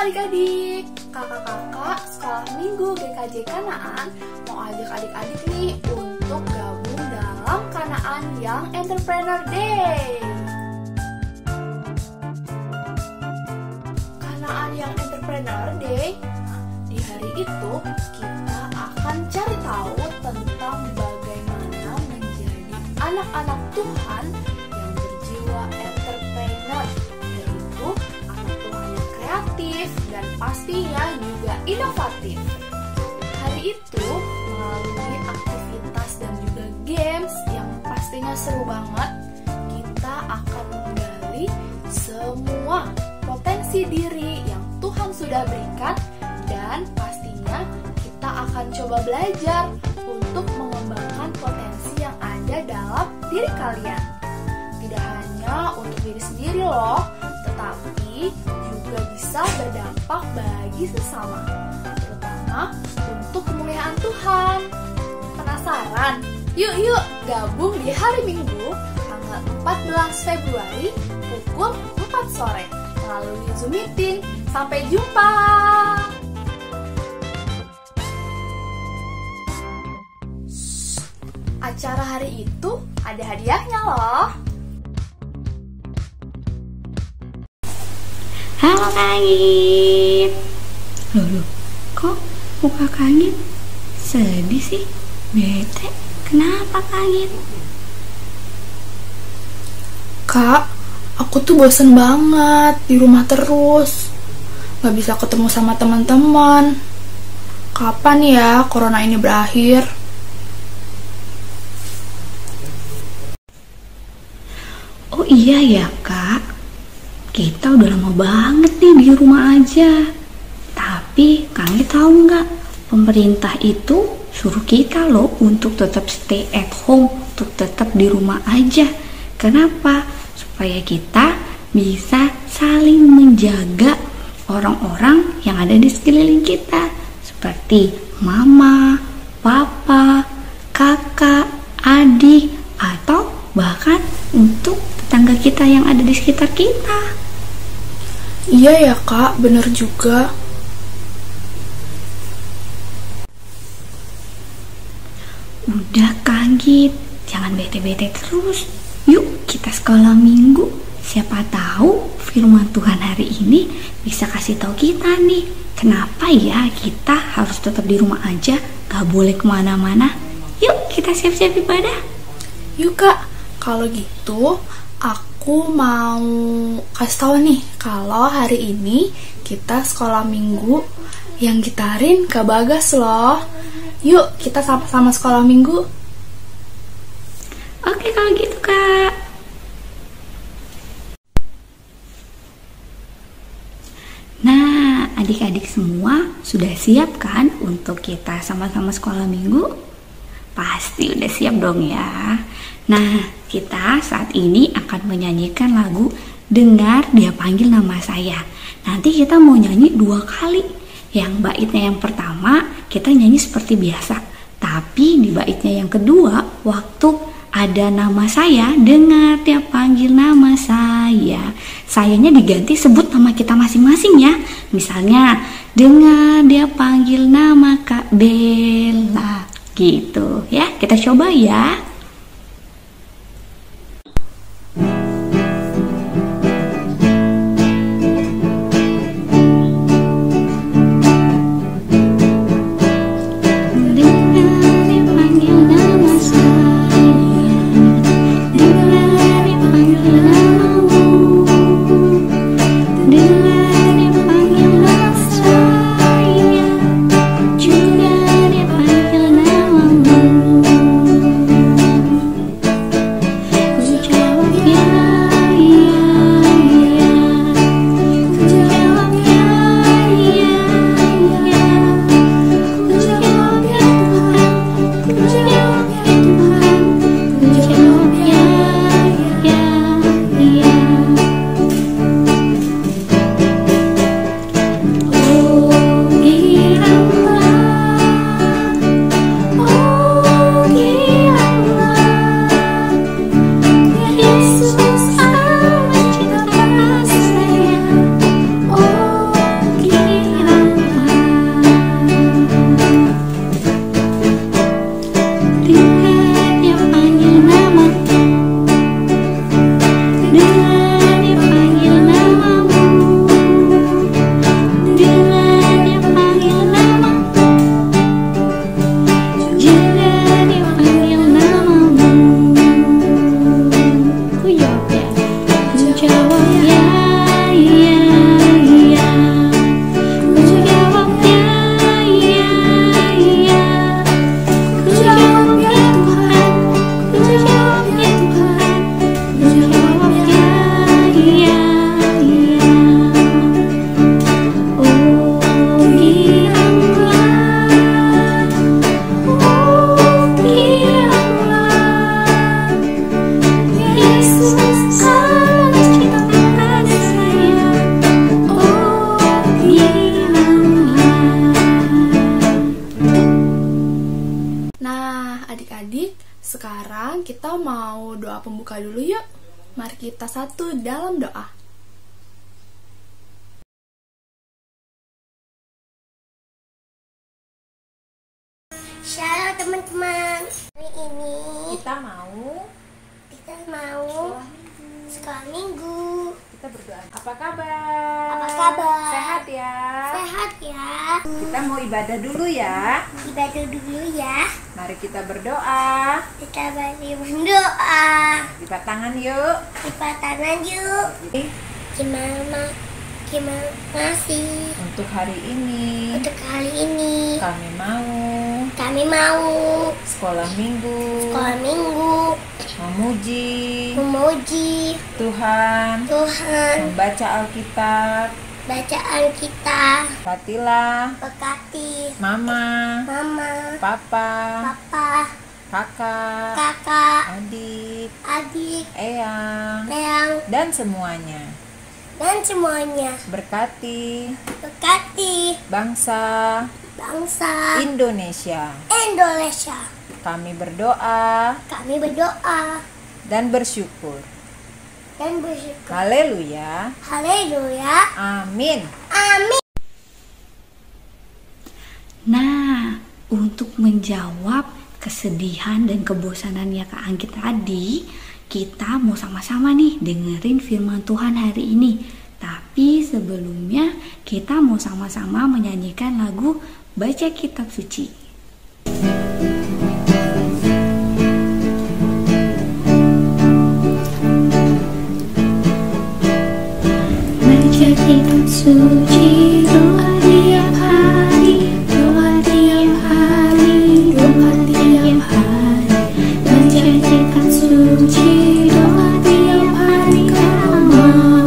adik-adik, kakak-kakak sekolah minggu GKJ Kanaan mau ajak adik-adik nih untuk gabung dalam Kanaan Young Entrepreneur Day. Kanaan Young Entrepreneur Day, di hari itu kita akan cari tahu tentang bagaimana menjadi anak-anak Tuhan yang berjiwa entrepreneur, yaitu anak Tuhan yang kreatif dan pastinya juga inovatif. Hari itu melalui aktivitas dan juga games yang pastinya seru banget, kita akan menggali semua potensi diri yang Tuhan sudah berikan, dan pastinya kita akan coba belajar untuk mengembangkan potensi yang ada dalam diri kalian. Tidak hanya untuk diri sendiri loh, tetapi juga bisa berdampak bagi sesama, terutama untuk kemuliaan Tuhan. Penasaran? Yuk gabung di hari Minggu tanggal 14 Februari pukul 4 sore melalui Zoom Meeting. Sampai jumpa! Acara hari itu ada hadiahnya loh. Halo Kak Angin. Loh, kok muka Kak Angin sedih sih? Bete? Kenapa Kak Angin? Kak, aku tuh bosen banget di rumah terus. Gak bisa ketemu sama teman-teman. Kapan ya corona ini berakhir? Oh iya ya Kak, kita udah lama banget nih di rumah aja. Tapi Kak Angin tahu nggak, pemerintah itu suruh kita loh untuk tetap stay at home, untuk tetap di rumah aja. Kenapa? Supaya kita bisa saling menjaga orang-orang yang ada di sekeliling kita, seperti mama, papa, kakak, adik, atau bahkan untuk tetangga kita yang ada di sekitar kita. Iya ya Kak, bener juga. Udah Kak Anggit, jangan bete-bete terus. Yuk kita sekolah minggu. Siapa tahu firman Tuhan hari ini bisa kasih tahu kita nih, kenapa ya kita harus tetap di rumah aja, gak boleh kemana-mana. Yuk kita siap-siap ibadah. Yuk Kak, kalau gitu aku mau kasih tahu nih kalau hari ini kita sekolah minggu yang gitarin Kak Bagas loh. Yuk kita sama-sama sekolah minggu. Oke kalau gitu Kak. Nah, adik-adik semua sudah siap kan untuk kita sama-sama sekolah minggu? Pasti udah siap dong ya. Nah, kita saat ini akan menyanyikan lagu Dengar Dia Panggil Nama Saya. Nanti kita mau nyanyi 2 kali. Yang baitnya yang pertama kita nyanyi seperti biasa, tapi di baitnya yang kedua, waktu ada nama saya, dengar dia panggil nama saya, sayanya diganti sebut nama kita masing-masing ya. Misalnya, dengar dia panggil nama Kak Bella, gitu ya. Kita coba ya. kita mau doa pembuka dulu yuk. Mari kita satu dalam doa. Shalom teman-teman. Hari ini Kita mau sekolah minggu. kita berdoa. Apa kabar? Apa kabar? Sehat ya? Sehat ya. Kita mau ibadah dulu ya. Ibadah dulu ya. Mari kita berdoa. Kita bagi berdoa. Lipat tangan yuk. Lipat tangan yuk. Gimana kasih Untuk hari ini untuk kali ini kami mau sekolah minggu memuji memuji Tuhan, membaca Alkitab. bacaan kita. Berkatilah Berkati Mama, mama, Papa, papa, Kakak, kakak, Adik, adik, Eyang, eyang, dan semuanya. dan semuanya. Berkati Berkati bangsa bangsa Indonesia. Indonesia. Kami berdoa Kami berdoa dan bersyukur. dan bersyukur. Haleluya. Haleluya. Amin. Amin. Nah, untuk menjawab kesedihan dan kebosanannya Kak Anggit tadi, kita mau sama-sama nih dengerin firman Tuhan hari ini. Tapi sebelumnya kita mau sama-sama menyanyikan lagu Baca Kitab Suci. Baca kitab suci, doa tiap hari, doa tiap hari, doa tiap hari. Baca kitab suci, doa tiap hari, kalau mau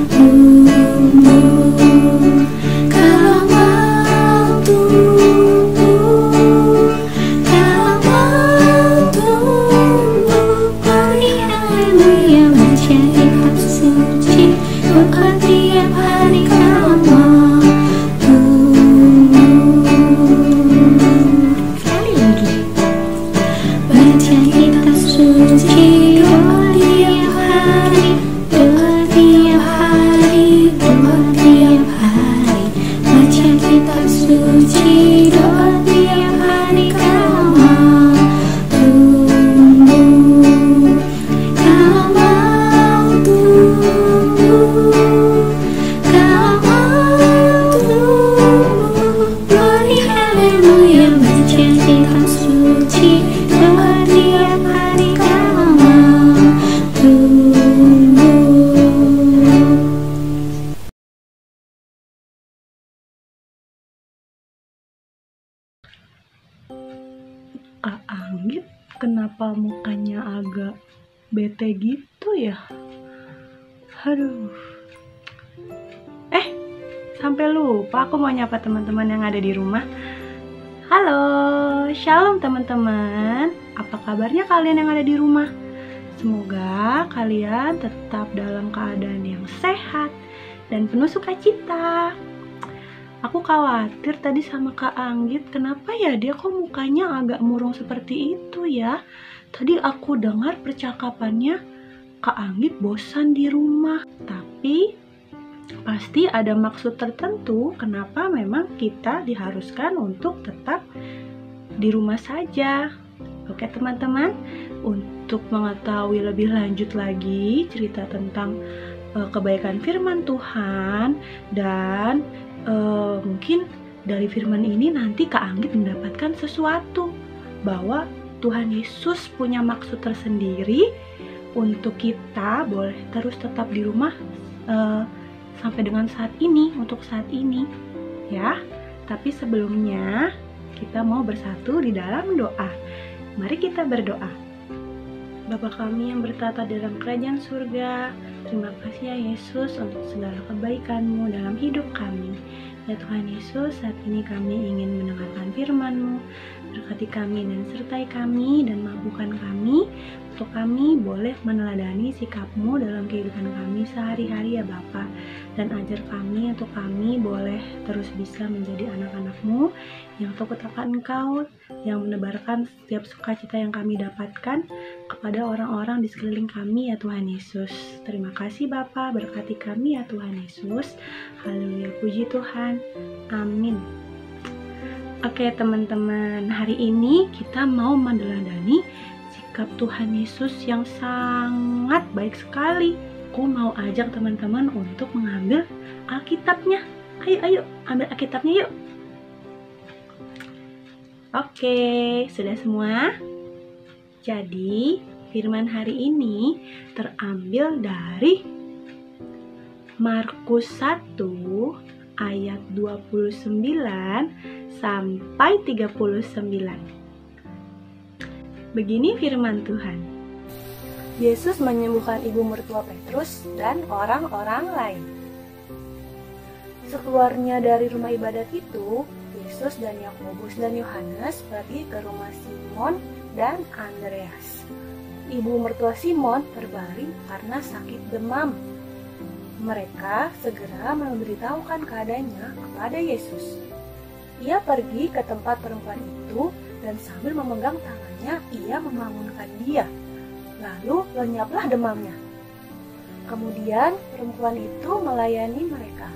tumbuh, kalau mau tumbuh, kalau mau tumbuh. Mari haleluya, baca kitab suci, doa tiap hari, kalau mau tumbuh. Sekali lagi. Baca kitab suci, doa tiap hari, doa tiap hari, doa tiap hari. Baca kitab suci, doa tiap hari, kalau mau tumbuh, kalau mau tumbuh, kalau mau tumbuh. Glory haleluya, baca kitab suci, doa tiap hari, kalau mau tumbuh. Kak Anggit, kenapa mukanya agak bete gitu ya? Aduh. Sampai lupa aku mau nyapa teman-teman yang ada di rumah. Halo, shalom teman-teman. Apa kabarnya kalian yang ada di rumah? Semoga kalian tetap dalam keadaan yang sehat dan penuh sukacita. Aku khawatir tadi sama Kak Anggit, kenapa ya dia kok mukanya agak murung seperti itu ya? Tadi aku dengar percakapannya, Kak Anggit bosan di rumah. Tapi pasti ada maksud tertentu kenapa memang kita diharuskan untuk tetap di rumah saja. Oke teman-teman, untuk mengetahui lebih lanjut lagi cerita tentang kebaikan firman Tuhan dan mungkin dari firman ini nanti Kak Anggit mendapatkan sesuatu bahwa Tuhan Yesus punya maksud tersendiri untuk kita boleh terus tetap di rumah sampai dengan saat ini, untuk saat ini ya. Tapi sebelumnya kita mau bersatu di dalam doa. Mari kita berdoa. Bapa kami yang bertata dalam kerajaan surga, terima kasih ya Yesus untuk segala kebaikan-Mu dalam hidup kami. Ya Tuhan Yesus, saat ini kami ingin mendengarkan firman-Mu. Berkati kami dan sertai kami dan mampukan kami untuk kami boleh meneladani sikap-Mu dalam kehidupan kami sehari-hari ya Bapa. dan ajar kami untuk kami boleh terus bisa menjadi anak-anak-Mu yang takut akan Engkau, yang menebarkan setiap sukacita yang kami dapatkan kepada orang-orang di sekeliling kami ya Tuhan Yesus. Terima kasih Bapa, berkati kami ya Tuhan Yesus. Haleluya, puji Tuhan. Amin. Oke teman-teman, hari ini kita mau meneladani sikap Tuhan Yesus yang sangat baik sekali. Aku mau ajak teman-teman untuk mengambil Alkitabnya. Ayo, ambil Alkitabnya yuk. Oke, sudah semua? Jadi, firman hari ini terambil dari Markus 1 ayat 29 sampai 39. Begini firman Tuhan. Yesus menyembuhkan ibu mertua Petrus dan orang-orang lain. Sekeluarnya dari rumah ibadat itu, Yesus dan Yakobus dan Yohanes pergi ke rumah Simon dan Andreas. Ibu mertua Simon terbaring karena sakit demam. Mereka segera memberitahukan keadaannya kepada Yesus. Ia pergi ke tempat perempuan itu dan sambil memegang tangannya, ia membangunkan dia. Lalu lenyaplah demamnya. Kemudian perempuan itu melayani mereka.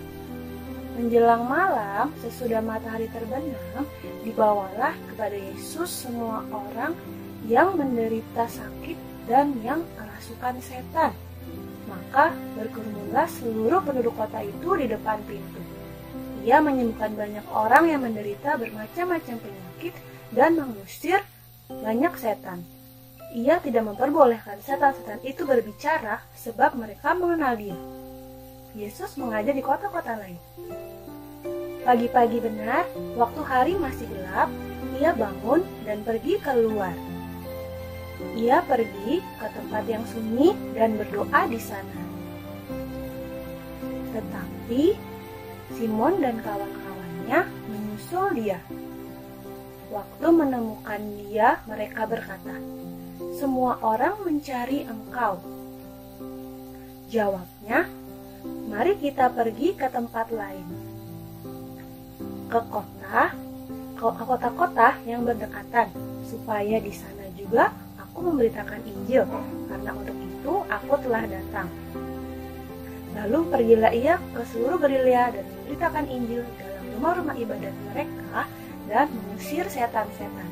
Menjelang malam, sesudah matahari terbenam, dibawalah kepada Yesus semua orang yang menderita sakit dan yang kerasukan setan. Maka berkerumunlah seluruh penduduk kota itu di depan pintu. Ia menyembuhkan banyak orang yang menderita bermacam-macam penyakit dan mengusir banyak setan. Ia tidak memperbolehkan setan-setan itu berbicara sebab mereka mengenal dia. Yesus mengajar di kota-kota lain. Pagi-pagi benar, waktu hari masih gelap, ia bangun dan pergi keluar. Ia pergi ke tempat yang sunyi dan berdoa di sana. Tetapi Simon dan kawan-kawannya menyusul dia. Waktu menemukan dia, mereka berkata, "Semua orang mencari Engkau." Jawabnya, "Mari kita pergi ke tempat lain, ke kota-kota yang berdekatan, supaya di sana juga aku memberitakan Injil, karena untuk itu aku telah datang." Lalu pergilah ia ke seluruh Galilea dan memberitakan Injil dalam rumah-rumah ibadat mereka dan mengusir setan-setan.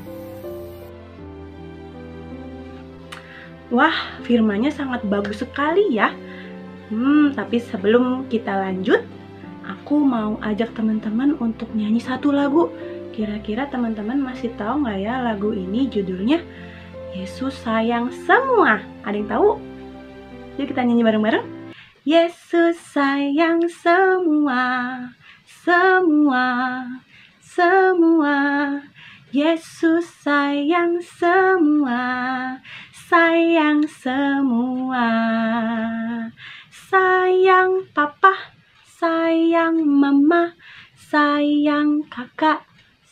Wah, firmannya sangat bagus sekali ya. Tapi sebelum kita lanjut, aku mau ajak teman-teman untuk nyanyi satu lagu. Kira-kira teman-teman masih tahu nggak ya lagu ini judulnya Yesus Sayang Semua? Ada yang tahu? Yuk kita nyanyi bareng-bareng. Yesus sayang semua, semua, semua. Yesus sayang semua, sayang semua. Sayang papa, sayang mama, sayang kakak,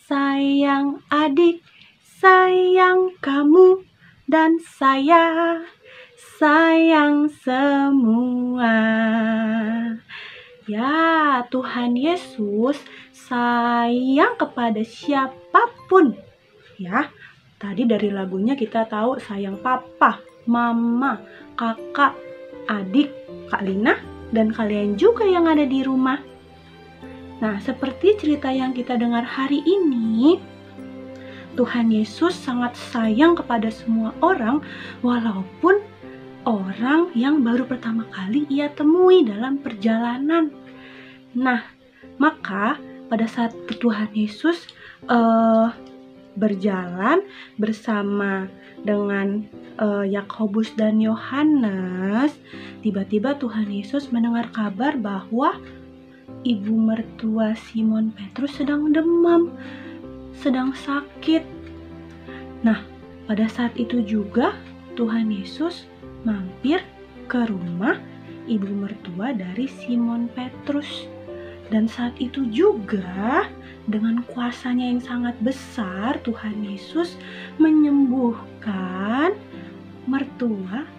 sayang adik, sayang kamu dan saya, sayang semua. Ya, Tuhan Yesus sayang kepada siapapun. Ya, tadi dari lagunya kita tahu sayang papa, mama, kakak, adik, Kak Lina, dan kalian juga yang ada di rumah. Nah, seperti cerita yang kita dengar hari ini, Tuhan Yesus sangat sayang kepada semua orang, walaupun orang yang baru pertama kali ia temui dalam perjalanan. Nah, maka pada saat Tuhan Yesus berjalan bersama dengan Yakobus dan Yohanes, tiba-tiba Tuhan Yesus mendengar kabar bahwa ibu mertua Simon Petrus sedang demam, sedang sakit. Nah, pada saat itu juga Tuhan Yesus mampir ke rumah ibu mertua dari Simon Petrus. Dan saat itu juga dengan kuasanya yang sangat besar, Tuhan Yesus menyembuhkan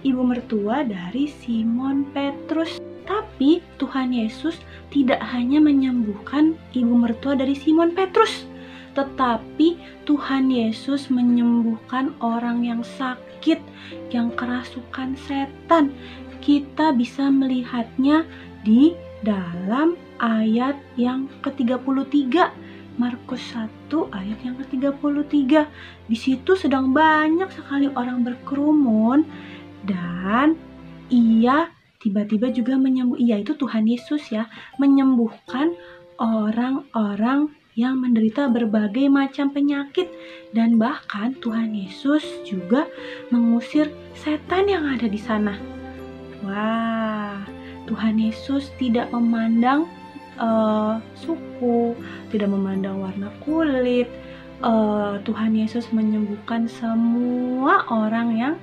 ibu mertua dari Simon Petrus. Tapi Tuhan Yesus tidak hanya menyembuhkan ibu mertua dari Simon Petrus, tetapi Tuhan Yesus menyembuhkan orang yang sakit, yang kerasukan setan. Kita bisa melihatnya di dalam ayat yang ke-33, Markus 1 ayat yang ke-33. Di situ sedang banyak sekali orang berkerumun dan ia tiba-tiba juga itu Tuhan Yesus ya, menyembuhkan orang-orang yang menderita berbagai macam penyakit, dan bahkan Tuhan Yesus juga mengusir setan yang ada di sana. Wah, Tuhan Yesus tidak memandang suku, tidak memandang warna kulit. Tuhan Yesus menyembuhkan semua orang yang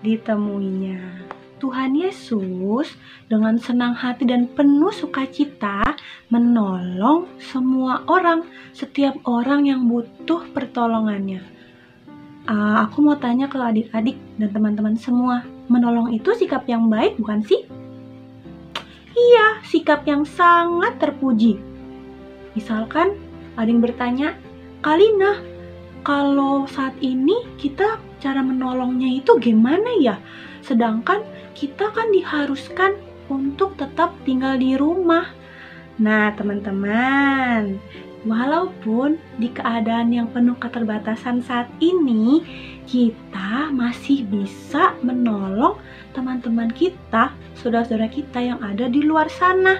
ditemuinya. Tuhan Yesus dengan senang hati dan penuh sukacita menolong semua orang, setiap orang yang butuh pertolongannya. Aku mau tanya ke adik-adik dan teman-teman semua, menolong itu sikap yang baik bukan sih? Iya, sikap yang sangat terpuji. Misalkan ada yang bertanya, Kalina, kalau saat ini kita cara menolongnya itu gimana ya? Sedangkan kita kan diharuskan untuk tetap tinggal di rumah. Nah, teman-teman, walaupun di keadaan yang penuh keterbatasan saat ini, kita masih bisa menolong teman-teman kita, saudara-saudara kita yang ada di luar sana.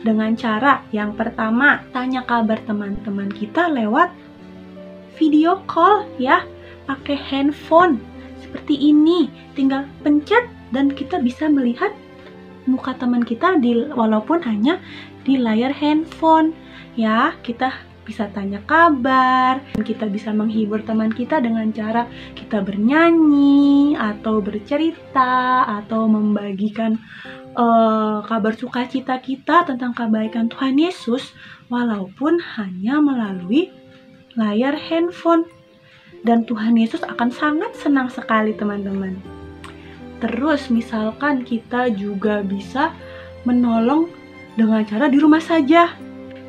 Dengan cara yang pertama, tanya kabar teman-teman kita lewat video call ya, pakai handphone seperti ini. Tinggal pencet dan kita bisa melihat muka teman kita walaupun hanya di layar handphone ya. Kita bisa tanya kabar, kita bisa menghibur teman kita dengan cara kita bernyanyi atau bercerita atau membagikan kabar sukacita kita tentang kebaikan Tuhan Yesus walaupun hanya melalui layar handphone. Dan Tuhan Yesus akan sangat senang sekali, teman-teman. Terus misalkan kita juga bisa menolong dengan cara di rumah saja.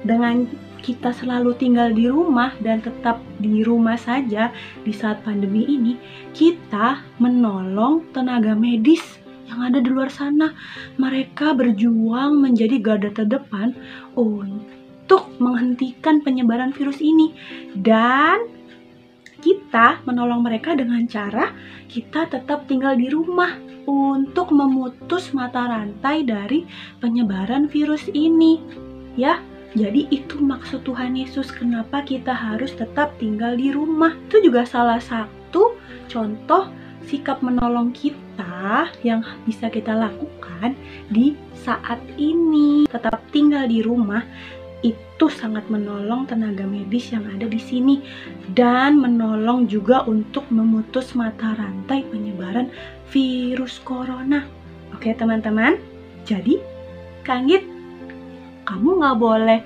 Dengan kita selalu tinggal di rumah dan tetap di rumah saja di saat pandemi ini, kita menolong tenaga medis yang ada di luar sana. Mereka berjuang menjadi garda terdepan untuk menghentikan penyebaran virus ini. Dan kita menolong mereka dengan cara kita tetap tinggal di rumah untuk memutus mata rantai dari penyebaran virus ini. Ya, jadi itu maksud Tuhan Yesus kenapa kita harus tetap tinggal di rumah. Itu juga salah satu contoh sikap menolong kita yang bisa kita lakukan di saat ini. Tetap tinggal di rumah itu sangat menolong tenaga medis yang ada di sini dan menolong juga untuk memutus mata rantai penyebaran virus corona. Oke teman-teman, jadi Kanggit, kamu nggak boleh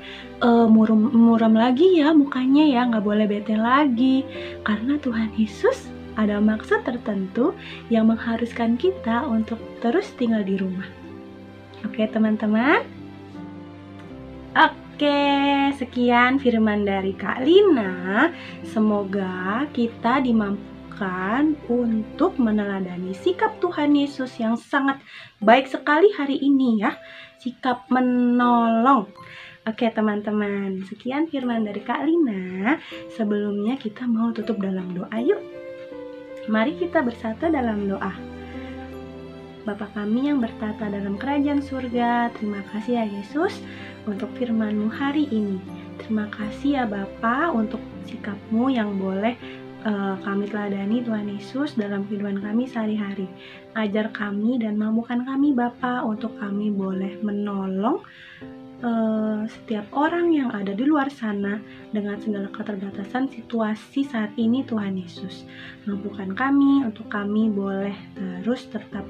muram lagi ya mukanya ya, nggak boleh bete lagi karena Tuhan Yesus ada maksud tertentu yang mengharuskan kita untuk terus tinggal di rumah. Oke teman-teman. Oke, sekian firman dari Kak Lina. Semoga kita dimampukan untuk meneladani sikap Tuhan Yesus yang sangat baik sekali hari ini ya. Sikap menolong. Oke teman-teman, sekian firman dari Kak Lina. Sebelumnya kita mau tutup dalam doa yuk. Mari kita bersatu dalam doa. Bapa kami yang bertata dalam kerajaan surga, terima kasih ya Yesus untuk firman-Mu hari ini. Terima kasih ya Bapa untuk sikap-Mu yang boleh kami teladani Tuhan Yesus dalam kehidupan kami sehari-hari. Ajar kami dan mampukan kami Bapa untuk kami boleh menolong setiap orang yang ada di luar sana dengan segala keterbatasan situasi saat ini Tuhan Yesus. Mampukan kami untuk kami boleh terus tetap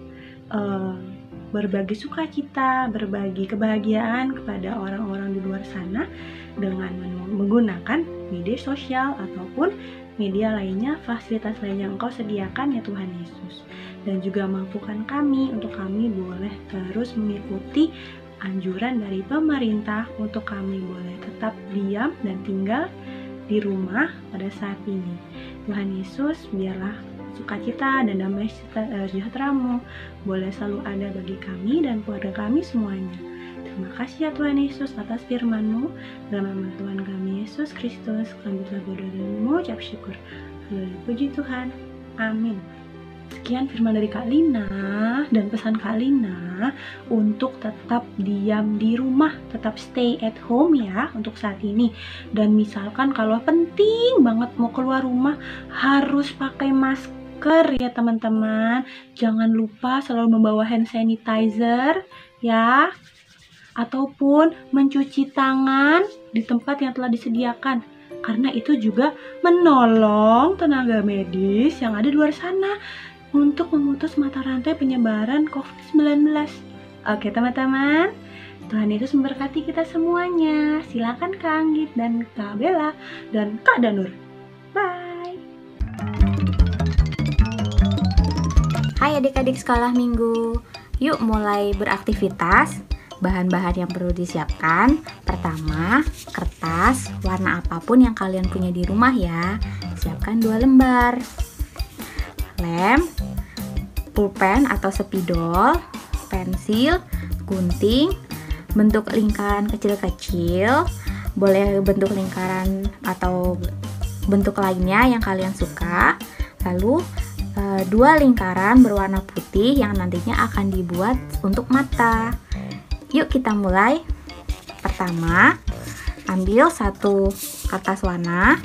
berbagi sukacita, berbagi kebahagiaan kepada orang-orang di luar sana dengan menggunakan media sosial ataupun media lainnya, fasilitas lain yang Engkau sediakan ya Tuhan Yesus. Dan juga mampukan kami untuk kami boleh terus mengikuti anjuran dari pemerintah untuk kami boleh tetap diam dan tinggal di rumah pada saat ini. Tuhan Yesus, biarlah sukacita dan damai sejahtera-Mu boleh selalu ada bagi kami dan keluarga kami semuanya. Terima kasih ya Tuhan Yesus atas firman-Mu. Dalam nama Tuhan kami Yesus Kristus, kami telah berdoa dan mengucap syukur. Haleluya, puji Tuhan. Amin. Sekian firman dari Kak Lina dan pesan Kak Lina untuk tetap diam di rumah, tetap stay at home ya untuk saat ini. Dan misalkan kalau penting banget mau keluar rumah harus pakai masker ya teman-teman. Jangan lupa selalu membawa hand sanitizer ya. Ataupun mencuci tangan di tempat yang telah disediakan. Karena itu juga menolong tenaga medis yang ada di luar sana untuk memutus mata rantai penyebaran COVID-19. Oke teman-teman, Tuhan Yesus memberkati kita semuanya. Silakan Kak Anggit dan Kak Bella dan Kak Danur. Bye. Hai adik-adik sekolah minggu, yuk mulai beraktivitas. Bahan-bahan yang perlu disiapkan, pertama, kertas warna apapun yang kalian punya di rumah ya. Siapkan 2 lembar. Lem, pulpen atau spidol, pensil, gunting, bentuk lingkaran kecil-kecil, boleh bentuk lingkaran atau bentuk lainnya yang kalian suka. Lalu 2 lingkaran berwarna putih yang nantinya akan dibuat untuk mata. Yuk kita mulai. Pertama, ambil 1 kertas warna,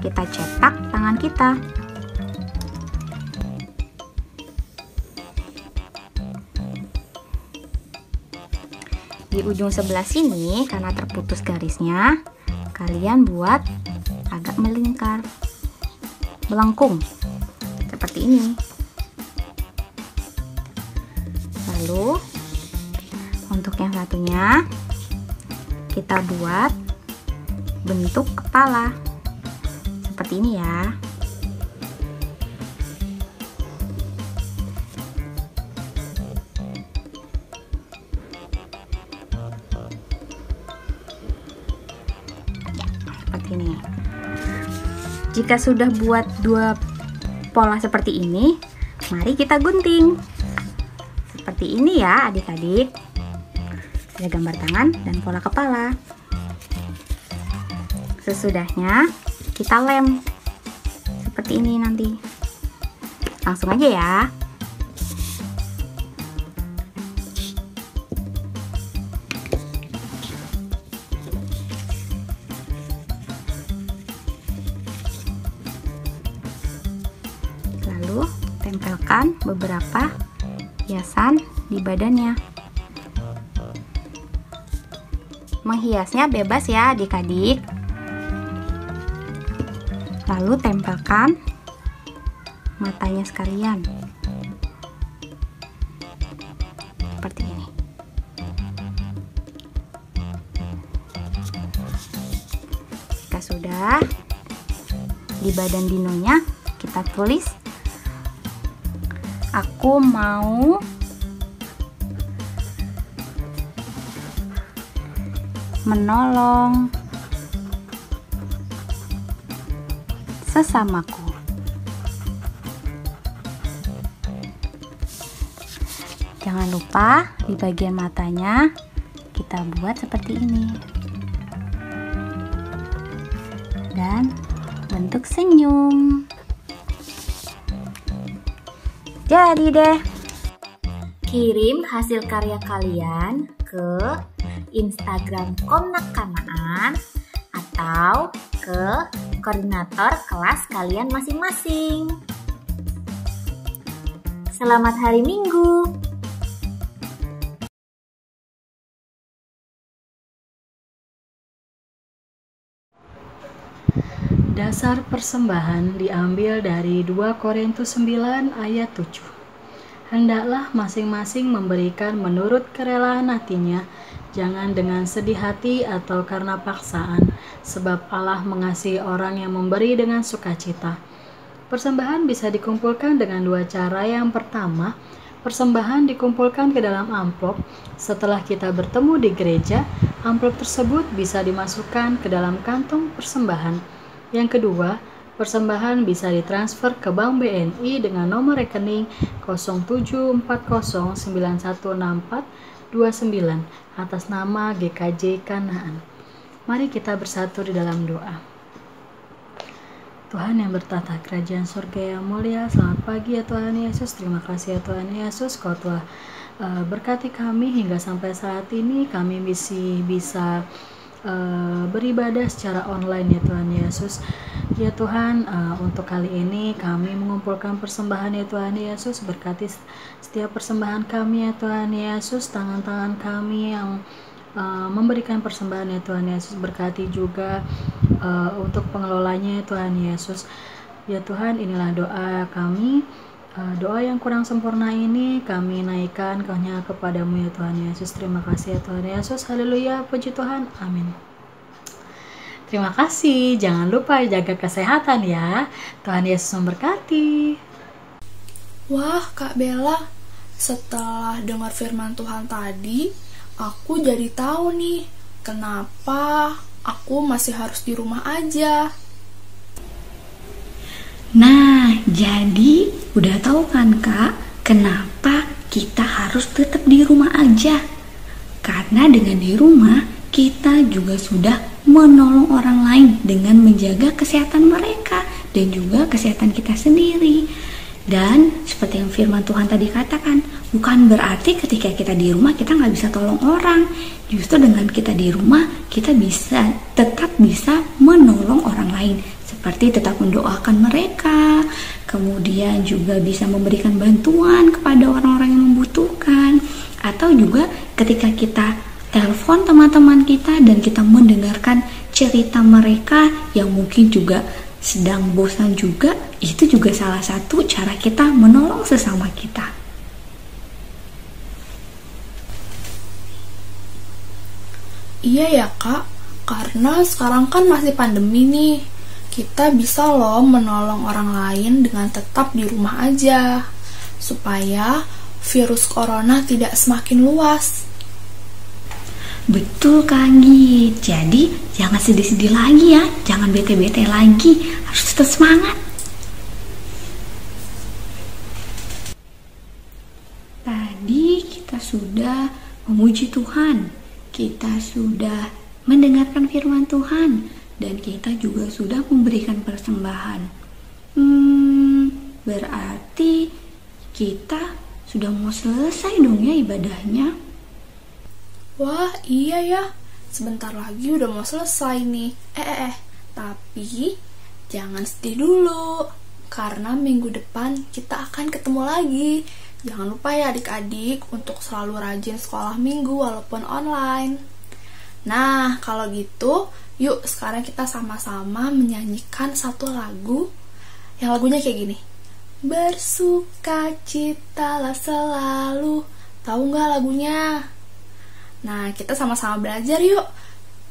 kita cetak tangan kita. Di ujung sebelah sini, karena terputus garisnya, kalian buat agak melingkar, melengkung, seperti ini. Lalu, untuk yang satunya, kita buat bentuk kepala, seperti ini ya. Seperti ini. Jika sudah buat 2 pola seperti ini, mari kita gunting. Seperti ini ya adik-adik. Ada gambar tangan dan pola kepala. Sesudahnya kita lem seperti ini nanti. Langsung aja ya. Lalu tempelkan beberapa hiasan di badannya. Menghiasnya bebas ya adik-adik. Lalu tempelkan matanya sekalian. Seperti ini. Jika sudah, di badan dinonya kita tulis, aku mau menolong sesamaku. Jangan lupa di bagian matanya kita buat seperti ini. Dan bentuk senyum. Jadi deh. Kirim hasil karya kalian ke Instagram Komnak Kanaan atau ke koordinator kelas kalian masing-masing. Selamat hari Minggu. Dasar persembahan diambil dari 2 Korintus 9 ayat 7. Hendaklah masing-masing memberikan menurut kerelaan hatinya, jangan dengan sedih hati atau karena paksaan, sebab Allah mengasihi orang yang memberi dengan sukacita. Persembahan bisa dikumpulkan dengan 2 cara. Yang pertama, Persembahan dikumpulkan ke dalam amplop. Setelah kita bertemu di gereja, amplop tersebut bisa dimasukkan ke dalam kantong persembahan. Yang kedua, persembahan bisa ditransfer ke Bank BNI dengan nomor rekening 0740916429 atas nama GKJ Kanaan. Mari kita bersatu di dalam doa. Tuhan yang bertata kerajaan surga yang mulia, selamat pagi ya Tuhan Yesus. Terima kasih ya Tuhan Yesus, Kau telah berkati kami hingga sampai saat ini. Kami bisa beribadah secara online ya Tuhan Yesus. Ya Tuhan, untuk kali ini kami mengumpulkan persembahan ya Tuhan Yesus. Berkati setiap persembahan kami ya Tuhan Yesus, tangan-tangan kami yang memberikan persembahan ya Tuhan Yesus. Berkati juga untuk pengelolanya ya Tuhan Yesus. Ya Tuhan, inilah doa kami. Doa yang kurang sempurna ini kami naikkan hanya kepadamu ya Tuhan Yesus. Terima kasih ya Tuhan Yesus. Haleluya, puji Tuhan, amin. Terima kasih, jangan lupa jaga kesehatan ya. Tuhan Yesus memberkati. Wah, Kak Bella, setelah dengar firman Tuhan tadi, aku jadi tahu nih kenapa aku masih harus di rumah aja. Nah, jadi udah tahu kan Kak, kenapa kita harus tetap di rumah aja? Karena dengan di rumah, kita juga sudah menolong orang lain dengan menjaga kesehatan mereka dan juga kesehatan kita sendiri. Dan seperti yang firman Tuhan tadi katakan, bukan berarti ketika kita di rumah kita nggak bisa tolong orang. Justru dengan kita di rumah, kita tetap bisa menolong orang lain. Seperti tetap mendoakan mereka, kemudian juga bisa memberikan bantuan kepada orang-orang yang membutuhkan. Atau juga ketika kita telepon teman-teman kita dan kita mendengarkan cerita mereka yang mungkin juga sedang bosan juga, itu juga salah satu cara kita menolong sesama kita. Iya ya Kak, karena sekarang kan masih pandemi nih. Kita bisa loh menolong orang lain dengan tetap di rumah aja, supaya virus corona tidak semakin luas. Betul Kak Anggit, jadi jangan sedih-sedih lagi ya, jangan bete-bete lagi, harus tetap semangat. Tadi kita sudah memuji Tuhan, kita sudah mendengarkan firman Tuhan, dan kita juga sudah memberikan persembahan. Berarti kita sudah mau selesai dong ya ibadahnya. Wah, iya ya. Sebentar lagi udah mau selesai nih. Tapi jangan sedih dulu. Karena minggu depan kita akan ketemu lagi. Jangan lupa ya adik-adik untuk selalu rajin sekolah minggu walaupun online. Nah, kalau gitu, yuk sekarang kita sama-sama menyanyikan satu lagu. Yang lagunya kayak gini. Bersukacitalah selalu. Tahu nggak lagunya? Nah, kita sama-sama belajar yuk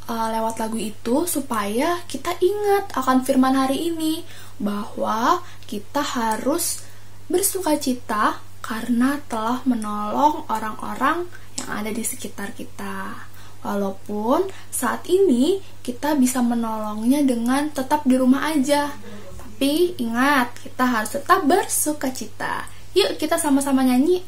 lewat lagu itu supaya kita ingat akan firman hari ini, bahwa kita harus bersukacita karena telah menolong orang-orang yang ada di sekitar kita. Walaupun saat ini kita bisa menolongnya dengan tetap di rumah aja, tapi ingat, kita harus tetap bersukacita. Yuk kita sama-sama nyanyi.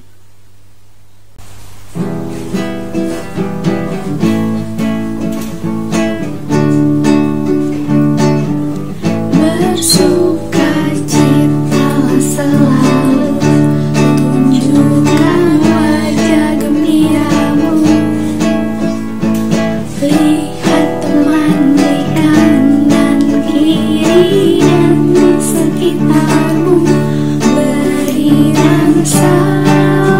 Bersukacitalah selalu, tunjukkan wajah gembiramu. Lihat teman di kanan kiri dan di sekitarmu, beri dan salam.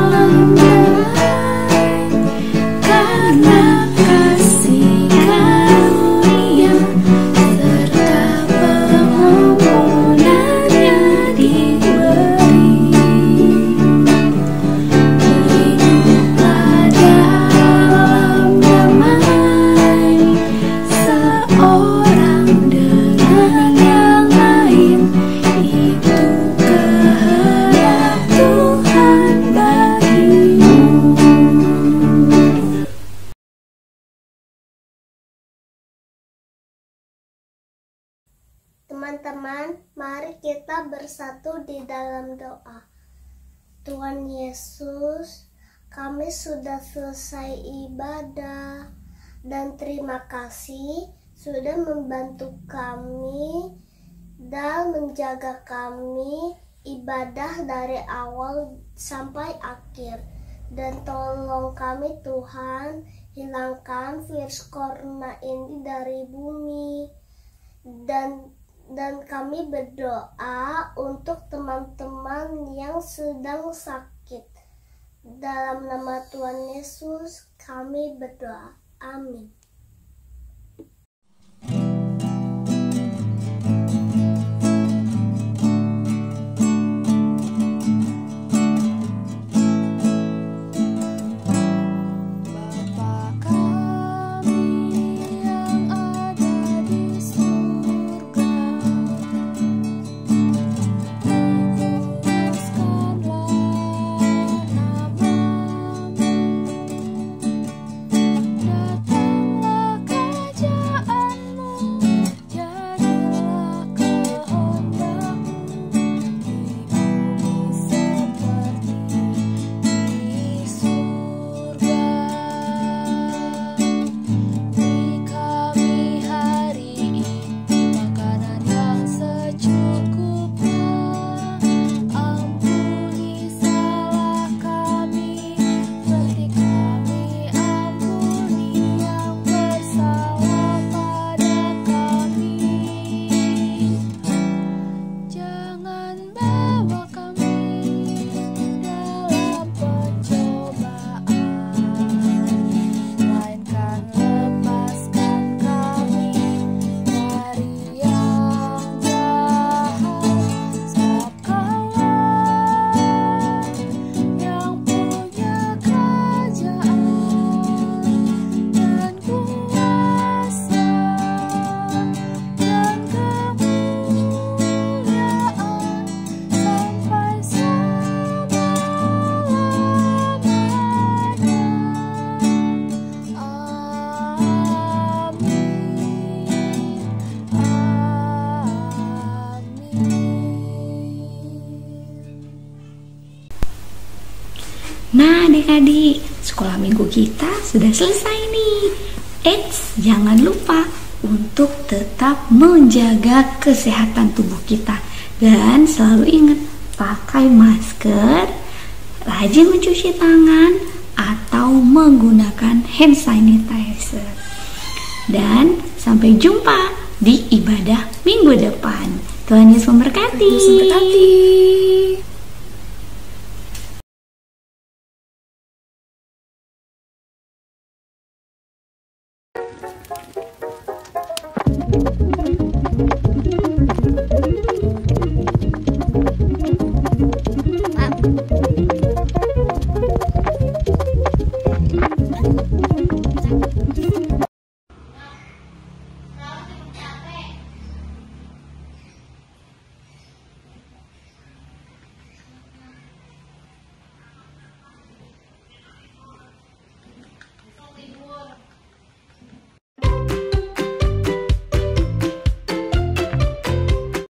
Teman-teman, mari kita bersatu di dalam doa. Tuhan Yesus, kami sudah selesai ibadah dan terima kasih sudah membantu kami dan menjaga kami ibadah dari awal sampai akhir. Dan tolong kami Tuhan, hilangkan virus corona ini dari bumi. Dan kami berdoa untuk teman-teman yang sedang sakit. Dalam nama Tuhan Yesus kami berdoa. Amin. Nah adik-adik, sekolah minggu kita sudah selesai nih. Eits, jangan lupa untuk tetap menjaga kesehatan tubuh kita. Dan selalu ingat, pakai masker, rajin mencuci tangan, atau menggunakan hand sanitizer. Dan sampai jumpa di ibadah minggu depan. Tuhan Yesus memberkati.